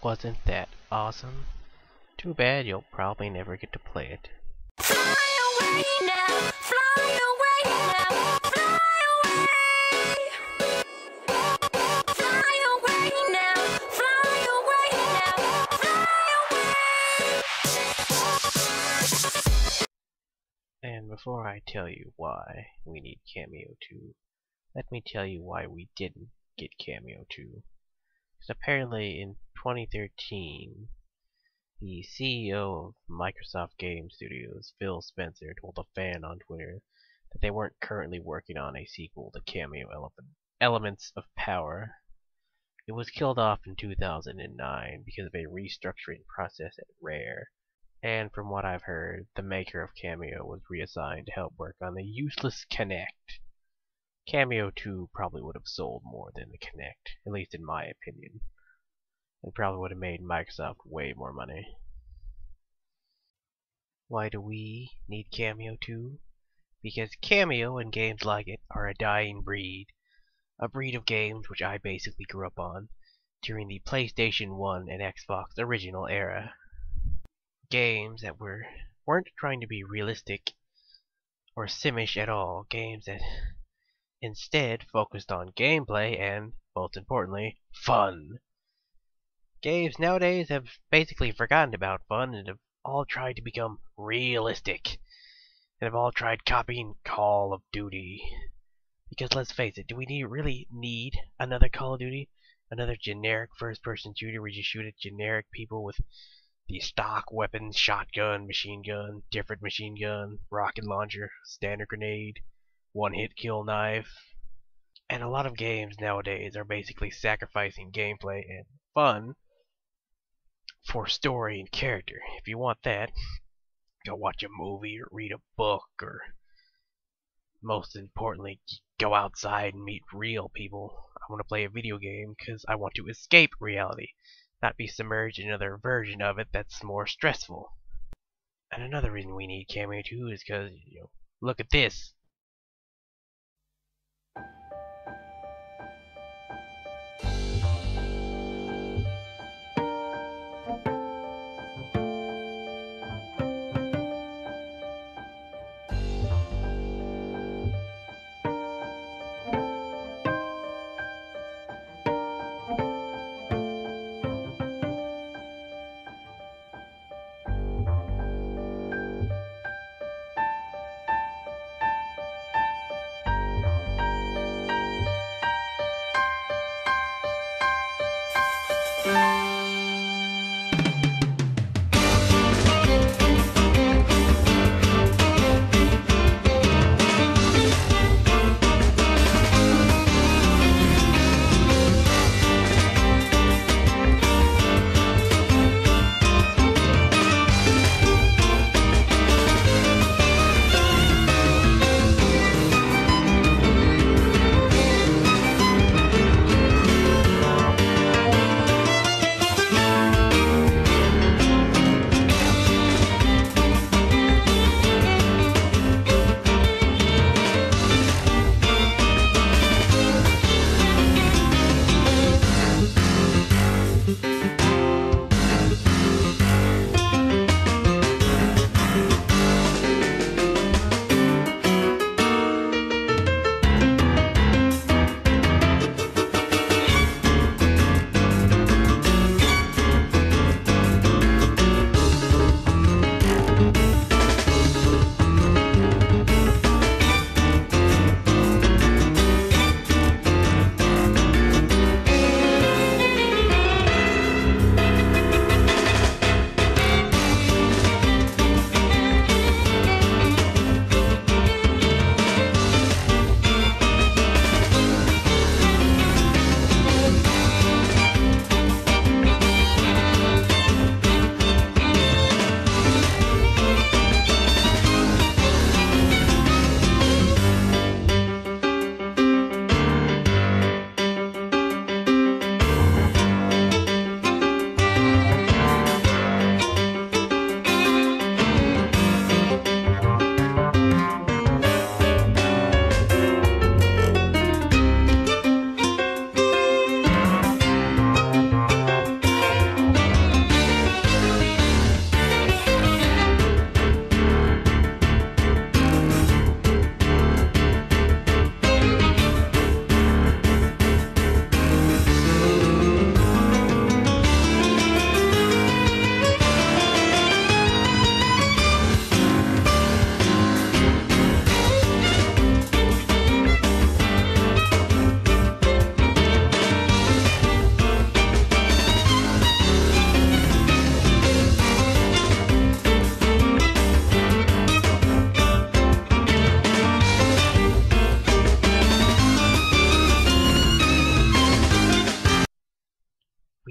Wasn't that awesome? Too bad you'll probably never get to play it. Fly away now, fly away now, fly away. Fly away now, fly away now, fly away. And before I tell you why we need Cameo 2, let me tell you why we didn't get Cameo 2. Because apparently in 2013, the CEO of Microsoft Game Studios, Phil Spencer, told a fan on Twitter that they weren't currently working on a sequel to Cameo Elements of Power. It was killed off in 2009 because of a restructuring process at Rare. And from what I've heard, the maker of Cameo was reassigned to help work on the useless Kinect. Cameo 2 probably would have sold more than the Kinect, at least in my opinion. It probably would have made Microsoft way more money. Why do we need Cameo 2? Because Cameo and games like it are a dying breed. A breed of games which I basically grew up on during the PlayStation 1 and Xbox original era. Games that weren't trying to be realistic or simish at all. Games that instead focused on gameplay and, most importantly, fun. Games nowadays have basically forgotten about fun and have all tried to become realistic. And have all tried copying Call of Duty. Because let's face it, do we really need another Call of Duty? Another generic first-person shooter where you shoot at generic people with the stock weapons, shotgun, machine gun, different machine gun, rocket launcher, standard grenade, one-hit kill knife. And a lot of games nowadays are basically sacrificing gameplay and fun for story and character. If you want that, go watch a movie or read a book, or most importantly, go outside and meet real people. I want to play a video game because I want to escape reality, not be submerged in another version of it that's more stressful. And another reason we need Cameo 2 is because, look at this.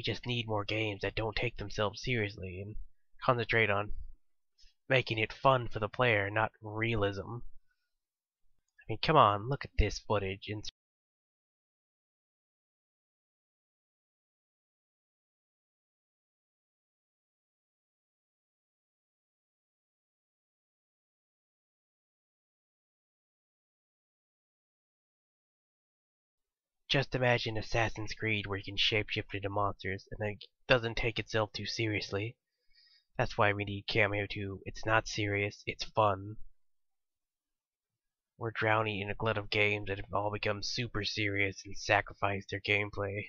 We just need more games that don't take themselves seriously and concentrate on making it fun for the player, not realism. I mean, come on, look at this footage. And just imagine Assassin's Creed where you can shapeshift into monsters and then it doesn't take itself too seriously. That's why we need Cameo 2. It's not serious, it's fun. We're drowning in a glut of games that have all become super serious and sacrifice their gameplay.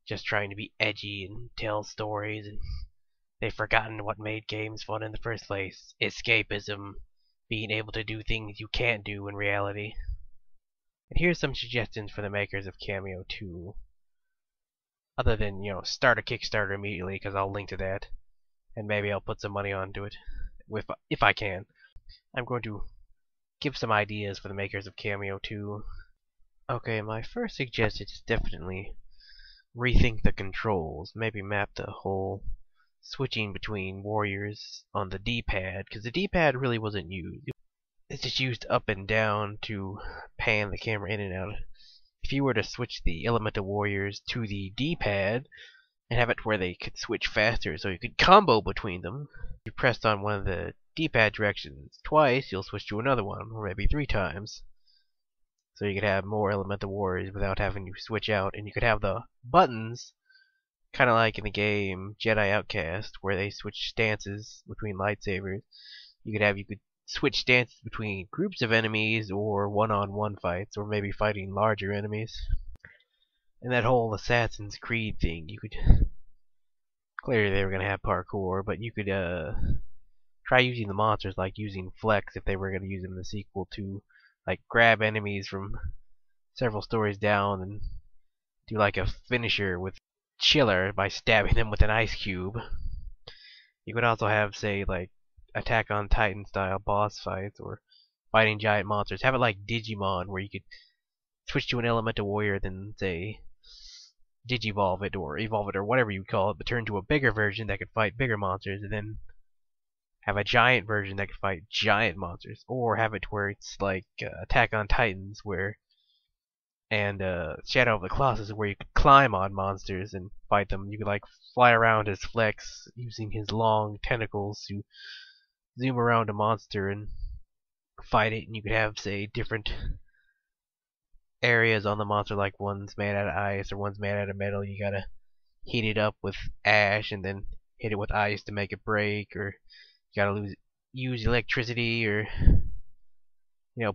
Just trying to be edgy and tell stories, and they've forgotten what made games fun in the first place. Escapism. Being able to do things you can't do in reality. And here's some suggestions for the makers of Cameo 2. Other than, start a Kickstarter immediately, because I'll link to that. And maybe I'll put some money onto it. If I can. I'm going to give some ideas for the makers of Cameo 2. Okay, my first suggestion is definitely rethink the controls. Maybe map the whole switching between warriors on the D-pad, because the D-pad really wasn't used. It's just used up and down to pan the camera in and out. If you were to switch the elemental warriors to the D-pad and have it where they could switch faster so you could combo between them, if you pressed on one of the D-pad directions twice, you'll switch to another one, or maybe 3 times. So you could have more elemental warriors without having to switch out, and you could have the buttons kind of like in the game Jedi Outcast, where they switch stances between lightsabers. You could switch stances between groups of enemies or one-on-one fights, or maybe fighting larger enemies. And that whole Assassin's Creed thing, you could clearly they were gonna have parkour, but you could try using the monsters like using Flex if they were gonna use them in the sequel to like grab enemies from several stories down and do like a finisher with Chiller by stabbing them with an ice cube. You could also have, say, like Attack on Titan style boss fights or fighting giant monsters. Have it like Digimon, where you could switch to an elemental warrior, then say Digivolve it or evolve it or whatever you call it, but turn to a bigger version that could fight bigger monsters, and then have a giant version that could fight giant monsters, or have it where it's like Attack on Titans, and Shadow of the Colossus, where you could climb on monsters and fight them. You could like fly around as Flex using his long tentacles to zoom around a monster and fight it, and you could have, say, different areas on the monster, like one's made out of ice or one's made out of metal. You gotta heat it up with ash and then hit it with ice to make it break, or you gotta use electricity, or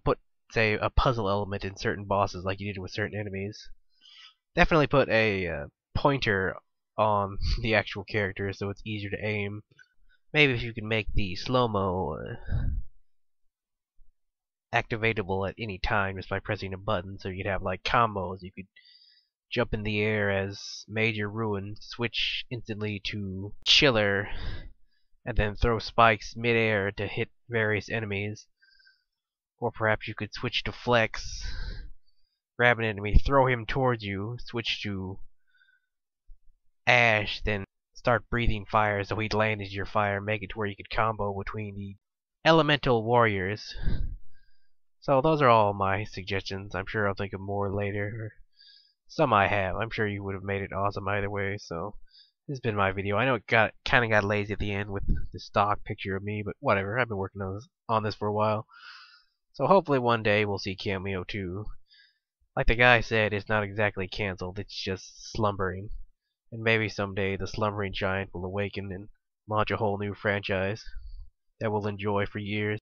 put, say, a puzzle element in certain bosses like you did with certain enemies. Definitely put a pointer on the actual character so it's easier to aim. Maybe if you can make the slow-mo activatable at any time just by pressing a button, so you could have like combos. You could jump in the air as Major Ruin, switch instantly to Chiller, and then throw spikes mid-air to hit various enemies. Or perhaps you could switch to Flex, grab an enemy, throw him towards you, switch to Ash, then start breathing fire so he'd land into your fire, make it to where you could combo between the elemental warriors. So those are all my suggestions. I'm sure I'll think of more later, or some I have. I'm sure you would have made it awesome either way. So this has been my video. I know it kind of got lazy at the end with the stock picture of me, but whatever. I've been working on this for a while. So hopefully one day we'll see Cameo 2. Like the guy said, it's not exactly cancelled, it's just slumbering. And maybe someday the slumbering giant will awaken and launch a whole new franchise that we'll enjoy for years.